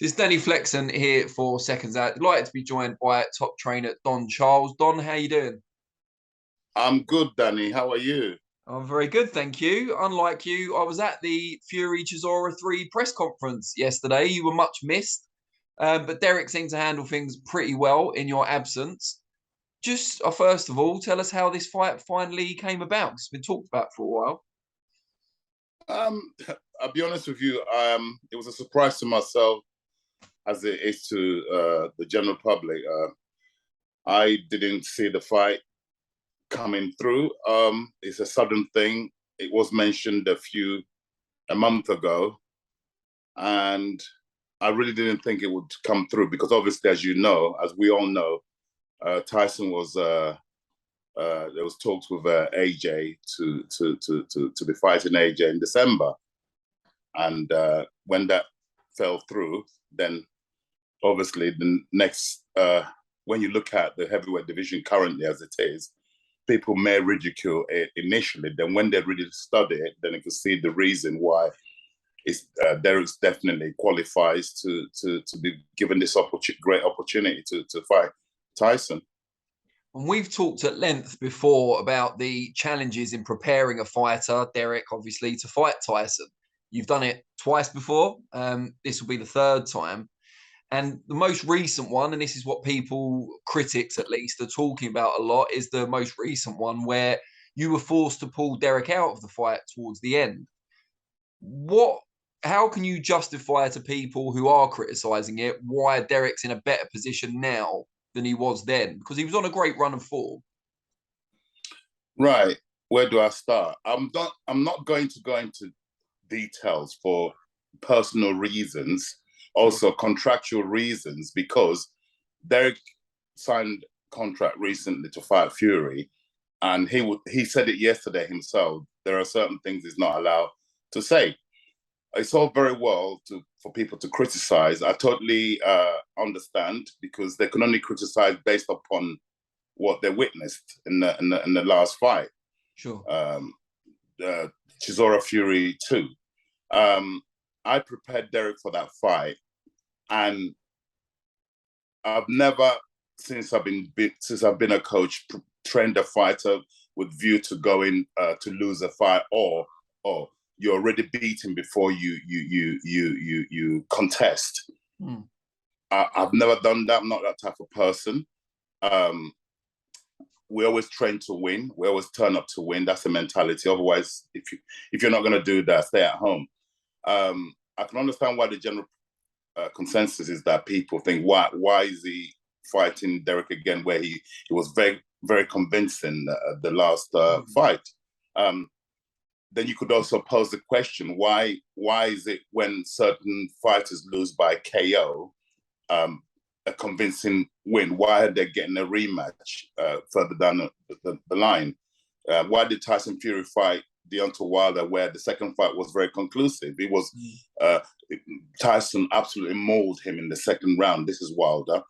So it's Danny Flexen here for Seconds Out. Delighted to be joined by top trainer Don Charles. Don, how you doing? I'm good, Danny. How are you? I'm very good, thank you. Unlike you, I was at the Fury Chisora 3 press conference yesterday. You were much missed, but Dereck seemed to handle things pretty well in your absence. Just first of all, tell us how this fight finally came about. It's been talked about for a while. I'll be honest with you. It was a surprise to myself, as it is to the general public. I didn't see the fight coming through. It's a sudden thing. It was mentioned a month ago, and I really didn't think it would come through because obviously, as we all know, Tyson was. There was talks with AJ to be fighting AJ in December, and when that fell through, then obviously the next when you look at the heavyweight division currently as it is, people may ridicule it initially. Then when they really study it, then you can see the reason why Dereck definitely qualifies to be given this great opportunity to fight Tyson. And we've talked at length before about the challenges in preparing a fighter, Dereck, obviously, to fight Tyson. You've done it twice before. This will be the third time. And the most recent one, and this is what people, critics at least, are talking about a lot, is the most recent one where you were forced to pull Dereck out of the fight towards the end. How can you justify to people who are criticising it why Dereck's in a better position now than he was then? Because he was on a great run of form. Right. Where do I start? I'm not going to go into details for personal reasons, also contractual reasons, because Dereck signed a contract recently to fight Fury, and he said it yesterday himself. There are certain things he's not allowed to say. It's all very well for people to criticize. I totally understand, because they can only criticize based upon what they witnessed in the last fight. Sure. Chisora Fury 2. I prepared Dereck for that fight, and I've never, since I've been a coach, trained a fighter with view to going to lose a fight, or you're already beaten before you contest. I've never done that. I'm not that type of person. We always train to win. We always turn up to win. That's the mentality. Otherwise, if you're not going to do that, stay at home. I can understand why the general consensus is that people think, why is he fighting Dereck again, where he was very, very convincing the last fight. Then you could also pose the question, why is it when certain fighters lose by KO, a convincing win, why are they getting a rematch further down the line? Why did Tyson Fury fight Deontay Wilder, where the second fight was very conclusive? It was Tyson absolutely mauled him in the second round. This is Wilder.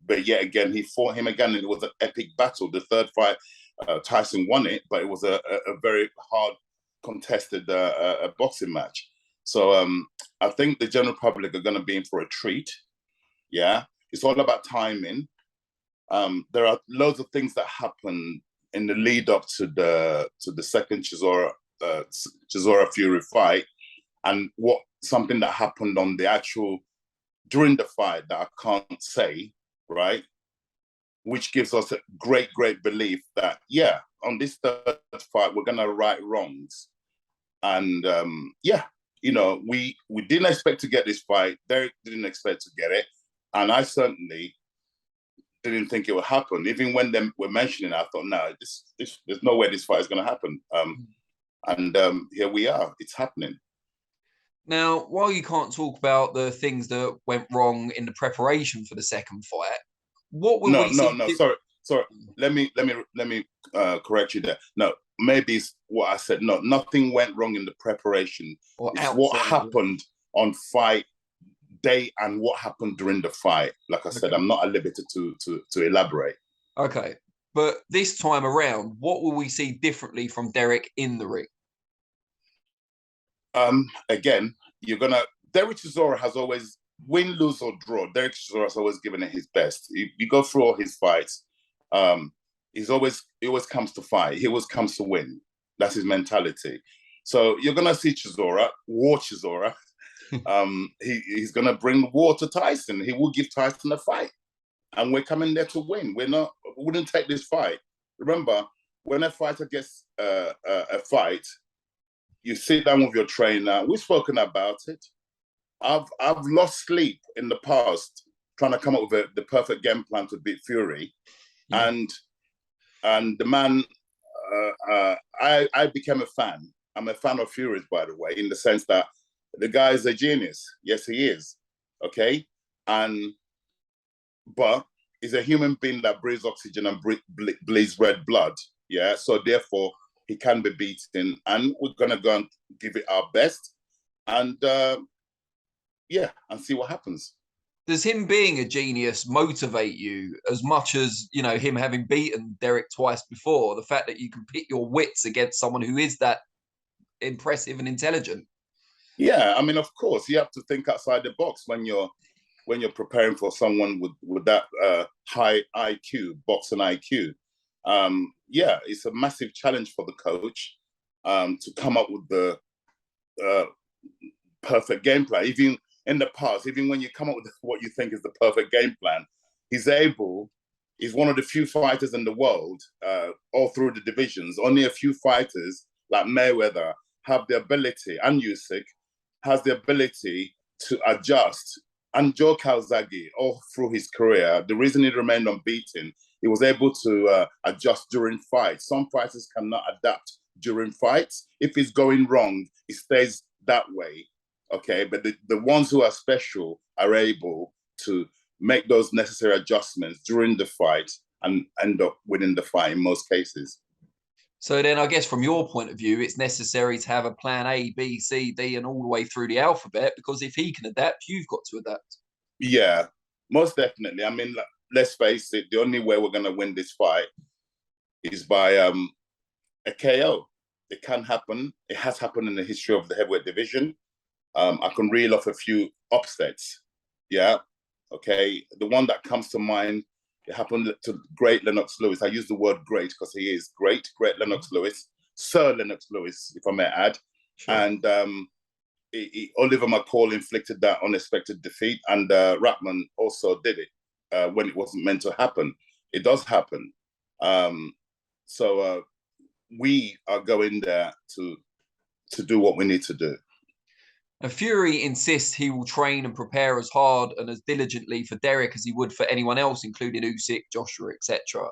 But yet again, he fought him again, and it was an epic battle. The third fight, Tyson won it, but it was a very hard contested boxing match. So I think the general public are going to be in for a treat. Yeah, it's all about timing. There are loads of things that happen in the lead up to the second Chisora Fury fight, and something that happened on the actual during the fight that I can't say, right? Which gives us a great belief that, yeah, on this third fight, we're going to right wrongs. And we didn't expect to get this fight. Dereck didn't expect to get it. And I certainly didn't think it would happen. Even when they were mentioning it, I thought, no, there's no way this fight is going to happen. And here we are. It's happening. Now, while you can't talk about the things that went wrong in the preparation for the second fight, what will we see? No, sorry. Let me correct you there. No, maybe it's what I said. No, nothing went wrong in the preparation. It's what happened on fight day and what happened during the fight. Like I said, I'm not at liberty to elaborate. Okay, but this time around, what will we see differently from Dereck in the ring? Again, Dereck Chisora has always win, lose or draw, Dereck Chisora has always given it his best. You go through all his fights, he always comes to fight. He always comes to win. That's his mentality. So you're gonna see Chisora, War Chisora. He's gonna bring war to Tyson. He will give Tyson a fight, and we're coming there to win. We wouldn't take this fight. Remember, when a fighter gets a fight, you sit down with your trainer. We've spoken about it. I've lost sleep in the past trying to come up with the perfect game plan to beat Fury, Yeah. and the man, I became a fan. I'm a fan of Fury's, by the way, in the sense that the guy is a genius. Yes, he is. Okay, but he's a human being that breathes oxygen and bleeds red blood. Yeah, so therefore he can be beaten, and we're gonna go and give it our best, and yeah, and see what happens. Does him being a genius motivate you as much as, you know, him having beaten Dereck twice before? The fact that you can pit your wits against someone who is that impressive and intelligent. Yeah, I mean, of course, you have to think outside the box when you're preparing for someone with that high IQ, boxing IQ. Yeah, it's a massive challenge for the coach to come up with the perfect game plan. Even in the past, even when you come up with what you think is the perfect game plan, he's one of the few fighters in the world, all through the divisions. Only a few fighters like Mayweather have the ability, and Usyk has the ability to adjust. And Joe Calzaghe, all through his career, the reason he remained unbeaten, he was able to adjust during fights. Some fighters cannot adapt during fights. If it's going wrong, it stays that way. Okay, but the ones who are special are able to make those necessary adjustments during the fight and end up winning the fight in most cases. So then I guess from your point of view, it's necessary to have a plan A, B, C, D, and all the way through the alphabet, because if he can adapt, you've got to adapt. Yeah, most definitely. I mean, let's face it, the only way we're going to win this fight is by a KO. It can happen. It has happened in the history of the heavyweight division. I can reel off a few upsets. Yeah. Okay. The one that comes to mind, it happened to great Lennox Lewis. I use the word great because he is great Lennox Lewis, Sir Lennox Lewis, if I may add. Sure. And Oliver McCall inflicted that unexpected defeat, and Ratman also did it when it wasn't meant to happen. It does happen. So we are going there to do what we need to do. And Fury insists he will train and prepare as hard and as diligently for Dereck as he would for anyone else, including Usyk, Joshua, etc.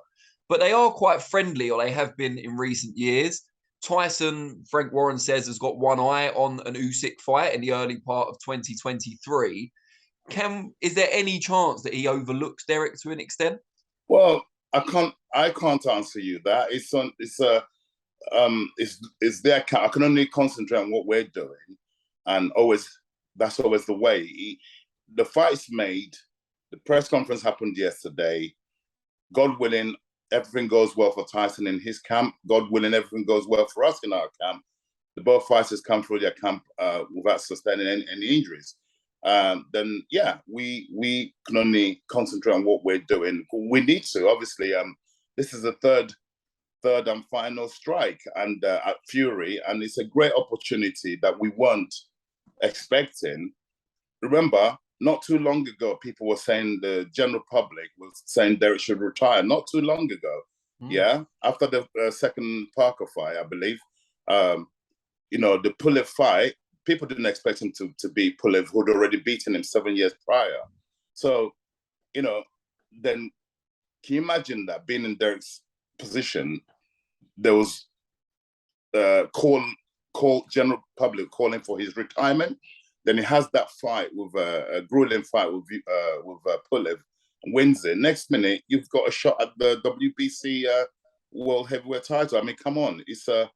But they are quite friendly, or they have been in recent years. Tyson, Frank Warren says, has got one eye on an Usyk fight in the early part of 2023. Is there any chance that he overlooks Dereck to an extent? Well, I can't answer you that. It's their account. I can only concentrate on what we're doing. And that's always the way. The fight's made. The press conference happened yesterday. God willing, everything goes well for Tyson in his camp. God willing, everything goes well for us in our camp. The both fighters come through their camp without sustaining any injuries. Then yeah, we can only concentrate on what we're doing. We need to, obviously. This is the third and final strike and at Fury, and it's a great opportunity that we weren't expecting. Remember, not too long ago, people were saying, the general public was saying Dereck should retire. Not too long ago, yeah, after the second Parker fight, I believe. The Pulev fight, people didn't expect him to beat Pulev, who'd already beaten him 7 years prior. So, then can you imagine that being in Dereck's position? There was general public calling for his retirement. Then he has that fight with a grueling fight with Pulev, wins it. Next minute, you've got a shot at the WBC World Heavyweight title. I mean, come on, it's a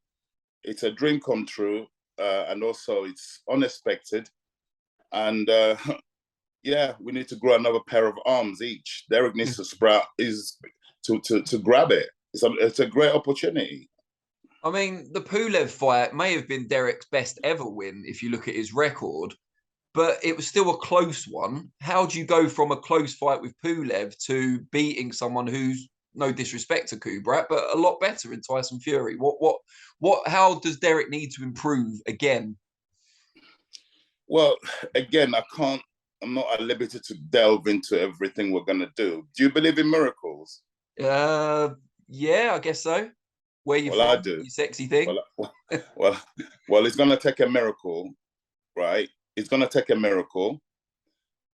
dream come true, and also it's unexpected. And yeah, we need to grow another pair of arms each. Dereck needs to grab it. It's a great opportunity. I mean, the Pulev fight may have been Dereck's best ever win if you look at his record, but it was still a close one. How do you go from a close fight with Pulev to beating someone who's, no disrespect to Kubrat, but a lot better in Tyson Fury? How does Dereck need to improve again? Well, again, I'm not at liberty to delve into everything we're going to do. Do you believe in miracles? Yeah, I guess so. Where you Well, from? I do. You sexy thing. Well, well, it's going to take a miracle, right? It's going to take a miracle,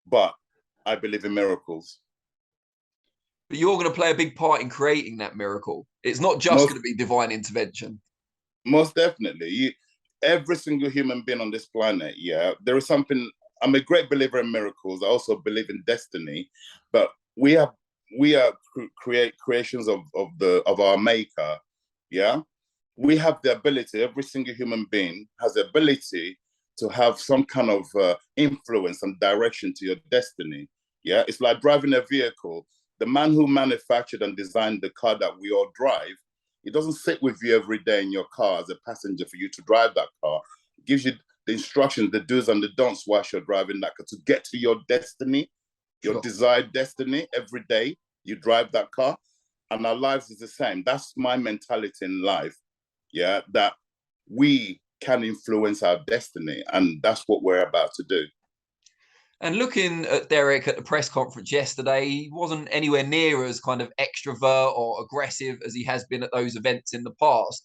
but I believe in miracles. But you're going to play a big part in creating that miracle. It's not just going to be divine intervention. Most definitely. Every single human being on this planet, yeah, there is something. I'm a great believer in miracles. I also believe in destiny, but we are creations of our maker. Yeah, we have the ability. Every single human being has the ability to have some kind of influence and direction to your destiny. Yeah, it's like driving a vehicle. The man who manufactured and designed the car that we all drive, it doesn't sit with you every day in your car as a passenger for you to drive that car. It gives you the instructions, the do's and the don'ts whilst you're driving that car to get to your destiny, your desired destiny. Every day you drive that car, and our lives is the same. That's my mentality in life. Yeah, that we can influence our destiny, and that's what we're about to do. And looking at Dereck at the press conference yesterday, he wasn't anywhere near as kind of extrovert or aggressive as he has been at those events in the past.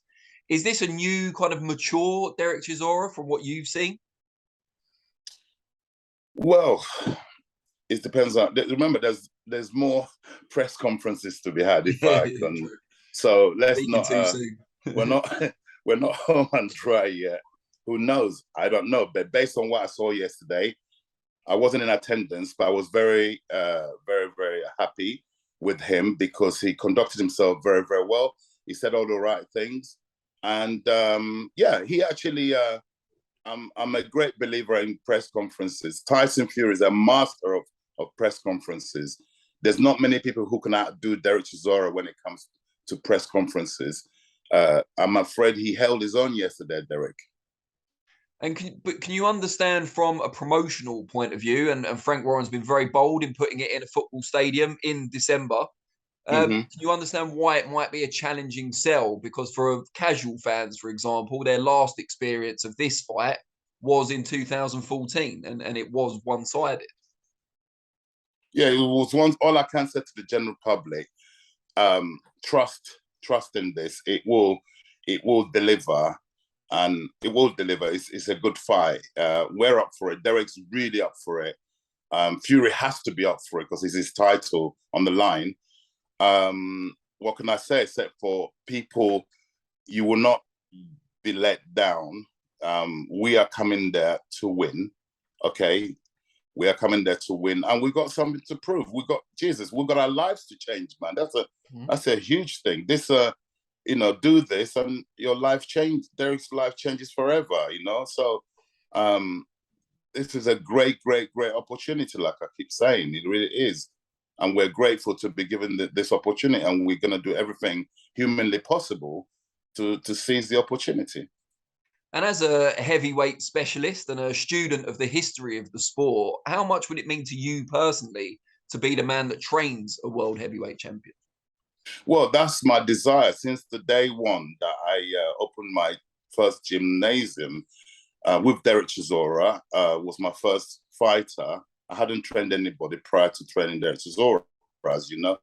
Is this a new kind of mature Dereck Chisora from what you've seen? Well, it depends on. Remember, there's more press conferences to be had. If I can, so let's not. We're not we're not home and dry yet. Who knows? I don't know. But based on what I saw yesterday, I wasn't in attendance, but I was very, very happy with him because he conducted himself very, very well. He said all the right things, and yeah, he actually. I'm a great believer in press conferences. Tyson Fury is a master of press conferences. There's not many people who can outdo Dereck Chisora when it comes to press conferences. I'm afraid he held his own yesterday, Dereck. And can you understand from a promotional point of view, and Frank Warren's been very bold in putting it in a football stadium in December. Can you understand why it might be a challenging sell? Because for casual fans, for example, their last experience of this fight was in 2014, and it was one-sided. Yeah, it was once. All I can say to the general public, trust in this. It will deliver. And it will deliver. It's a good fight. We're up for it. Dereck's really up for it. Fury has to be up for it because it's his title on the line. What can I say except for people, you will not be let down. We are coming there to win, okay? We are coming there to win, and we got something to prove. We've got our lives to change, man. That's a huge thing. This do this and your life change. Dereck's life changes forever, So this is a great opportunity, like I keep saying. It really is. And we're grateful to be given this opportunity, and we're going to do everything humanly possible to seize the opportunity. And as a heavyweight specialist and a student of the history of the sport, how much would it mean to you personally to be the man that trains a world heavyweight champion? Well, that's my desire since the day one that I opened my first gymnasium with Dereck Chisora. Was my first fighter. I hadn't trained anybody prior to training Dereck Chisora, as you know.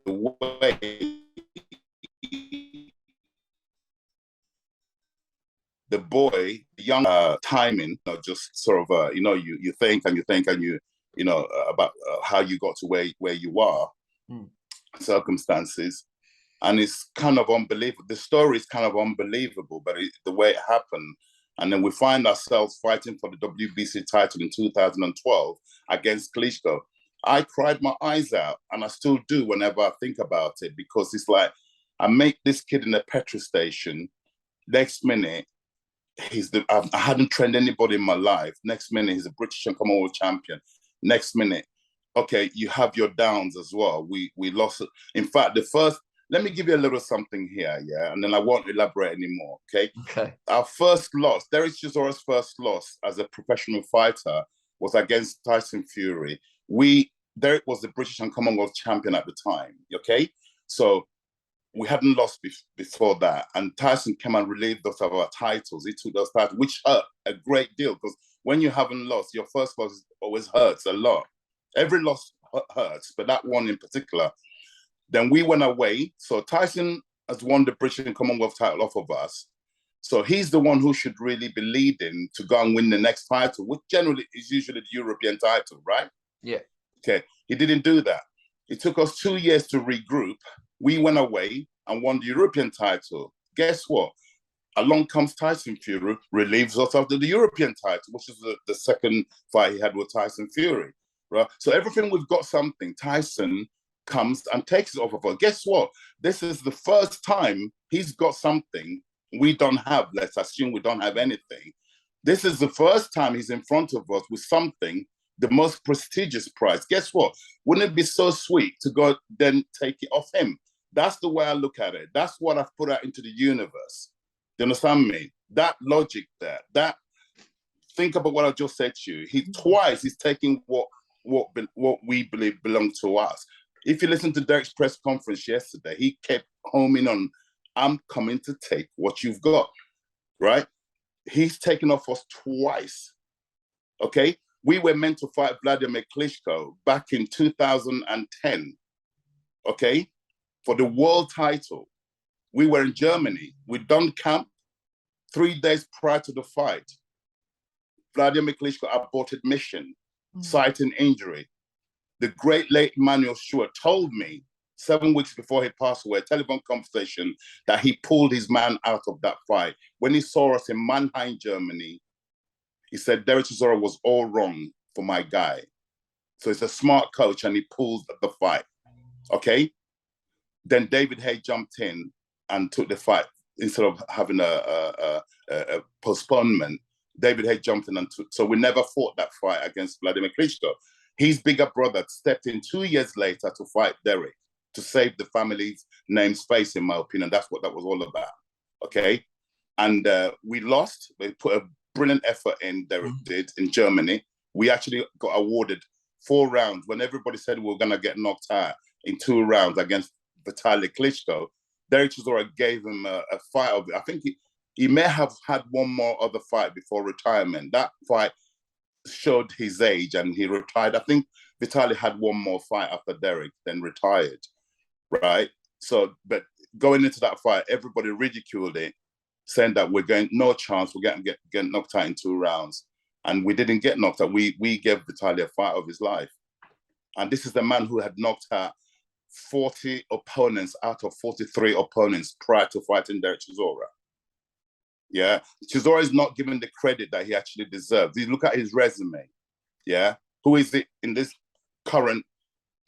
The way the boy, the young timing, just sort of, you think and you about how you got to where you are, circumstances. And it's kind of unbelievable. The story is kind of unbelievable, but the way it happened. And then we find ourselves fighting for the WBC title in 2012 against Klitschko. I cried my eyes out, and I still do whenever I think about it, because it's like, I make this kid in a petrol station. Next minute, I hadn't trained anybody in my life. Next minute, he's a British and Commonwealth champion. Next minute, okay, you have your downs as well. We lost. In fact, the let me give you a little something here, yeah, and then I won't elaborate anymore, okay? Okay. Our first loss, Dereck Chisora's first loss as a professional fighter was against Tyson Fury. Dereck was the British and Commonwealth champion at the time, okay? So we hadn't lost before that, and Tyson came and relieved us of our titles. He took those titles, which hurt a great deal, because when you haven't lost, your first loss always hurts a lot. Every loss hurts, but that one in particular. Then we went away. So Tyson has won the British and Commonwealth title off of us. So he's the one who should really be leading to go and win the next title, which generally is usually the European title, right? Yeah. Okay. He didn't do that. It took us 2 years to regroup. We went away and won the European title. Guess what? Along comes Tyson Fury, relieves us of the European title, which is the second fight he had with Tyson Fury, right? So everything we've got something. Tyson comes and takes it off of us. Guess what? This is the first time he's got something we don't have. Let's assume we don't have anything. This is the first time he's in front of us with something, the most prestigious prize. Guess what? Wouldn't it be so sweet to go then take it off him? That's the way I look at it. That's what I've put out into the universe. Do you understand me? That logic there, think about what I just said to you. He's taking what we believe belonged to us. If you listen to Dereck's press conference yesterday, he kept homing on, I'm coming to take what you've got, right? He's taken off us twice, okay? We were meant to fight Vladimir Klitschko back in 2010, okay? For the world title. We were in Germany. We'd done camp 3 days prior to the fight. Vladimir Klitschko aborted mission, citing injury. The great late Manuel Stewart told me 7 weeks before he passed away, a telephone conversation, that he pulled his man out of that fight. When he saw us in Mannheim, Germany, he said, Dereck Chisora was all wrong for my guy. So he's a smart coach and he pulled the fight, okay? Then David Haye jumped in and took the fight instead of having a postponement. David Haye jumped in and took, so we never fought that fight against Vladimir Klitschko. His bigger brother stepped in 2 years later to fight Dereck, to save the family's name space, in my opinion. That's what that was all about, okay? And we lost. We put a brilliant effort in, Dereck did, in Germany. We actually got awarded 4 rounds when everybody said we were going to get knocked out in 2 rounds against Vitaly Klitschko. Dereck Chisora gave him a fight of it. I think he may have had one more other fight before retirement. That fight showed his age and he retired. I think Vitaly had one more fight after Dereck, then retired, right? So, but going into that fight, everybody ridiculed it, saying that we're going, no chance, we're going to get knocked out in 2 rounds. And we didn't get knocked out. We gave Vitaly a fight of his life. And this is the man who had knocked out 40 opponents out of 43 opponents prior to fighting Dereck Chisora. Yeah, Chisora is not given the credit that he actually deserves. You look at his resume. Yeah, who is it in this current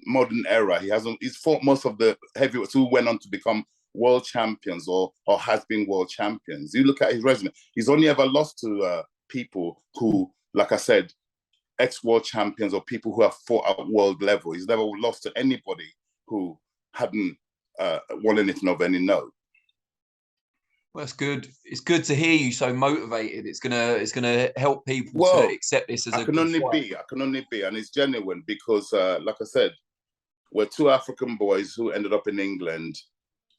modern era? He's fought most of the heavyweights who went on to become world champions or has been world champions. You look at his resume. He's only ever lost to people who, like I said, ex-world champions or people who have fought at world level. He's never lost to anybody who hadn't won anything of any note. Well, that's good. It's good to hear you so motivated. It's gonna help people to accept this as I can only be, and it's genuine because, like I said, we're 2 African boys who ended up in England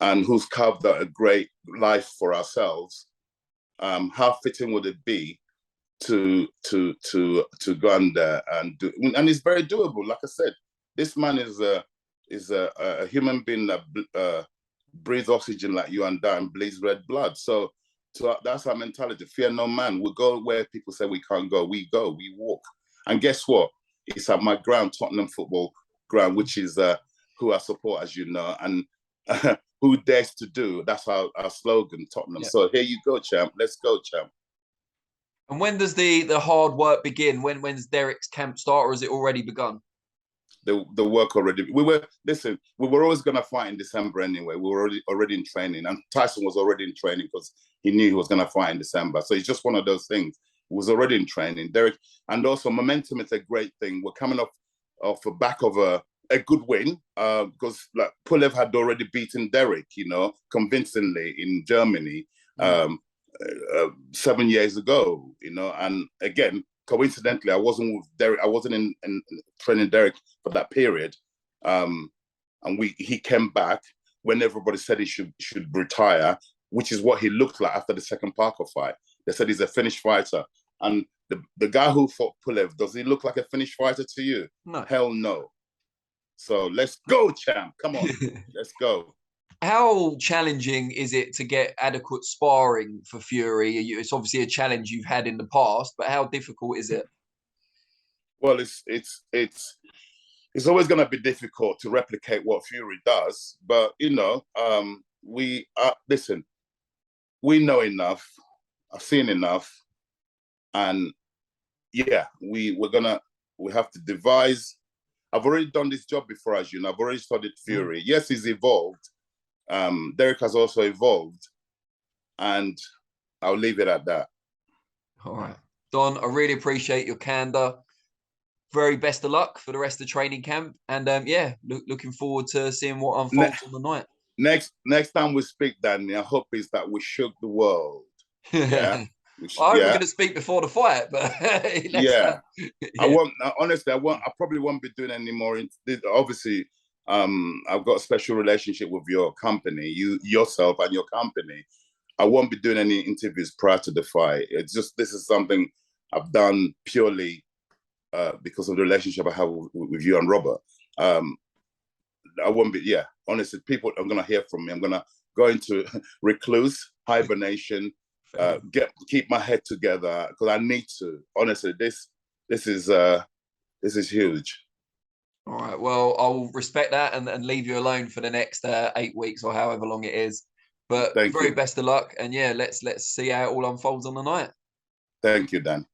and who's carved out a great life for ourselves. How fitting would it be to go in there and do? And it's very doable. Like I said, this man is a human being that breathes oxygen like you and I and bleeds red blood. So that's our mentality. Fear no man. We go where people say we can't go. We go, we walk. And guess what? It's at my ground, Tottenham Football Ground, which is who I support, as you know, and who dares to do. That's our slogan, Tottenham. Yeah. So here you go, champ. Let's go, champ. And when does the hard work begin? When's Dereck's camp start, or has it already begun? The work already. We were always going to fight in December anyway. We were already in training, and Tyson was already in training because he knew he was going to fight in December. So it's just one of those things. He was already in training. Dereck, and also momentum is a great thing. We're coming off the back of a good win because like Pulev had already beaten Dereck, you know, convincingly in Germany 7 years ago, you know. And again, coincidentally, I wasn't with Dereck. I wasn't in training Dereck for that period. And he came back when everybody said he should retire, which is what he looked like after the second Parker fight. They said he's a finished fighter. And the guy who fought Pulev, does he look like a finished fighter to you? No. Hell no. So let's go, champ. Come on, let's go. How challenging is it to get adequate sparring for Fury? It's obviously a challenge you've had in the past, but how difficult is it? Well, it's always going to be difficult to replicate what Fury does, but you know, listen, we know enough. I've seen enough, and yeah, we have to devise. I've already done this job before, as you know. I've already studied Fury. Yes, he's evolved. Dereck has also evolved, and I'll leave it at that. All right, Don, I really appreciate your candor. Very best of luck for the rest of the training camp, and yeah, looking forward to seeing what unfolds on the night. Next time we speak, Danny, I hope is that we shook the world. Yeah. I hope we're going to speak before the fight, but yeah. I probably won't be doing any more. Obviously, I've got a special relationship with your company, yourself and your company. I won't be doing any interviews prior to the fight. It's just, this is something I've done purely because of the relationship I have with you and Robert. I won't be, honestly, people are going to hear from me. I'm going to go into recluse, hibernation, keep my head together because I need to. Honestly, this is huge. All right. Well, I'll respect that and leave you alone for the next 8 weeks or however long it is. But very best of luck, and yeah, let's see how it all unfolds on the night. Thank you, Dan.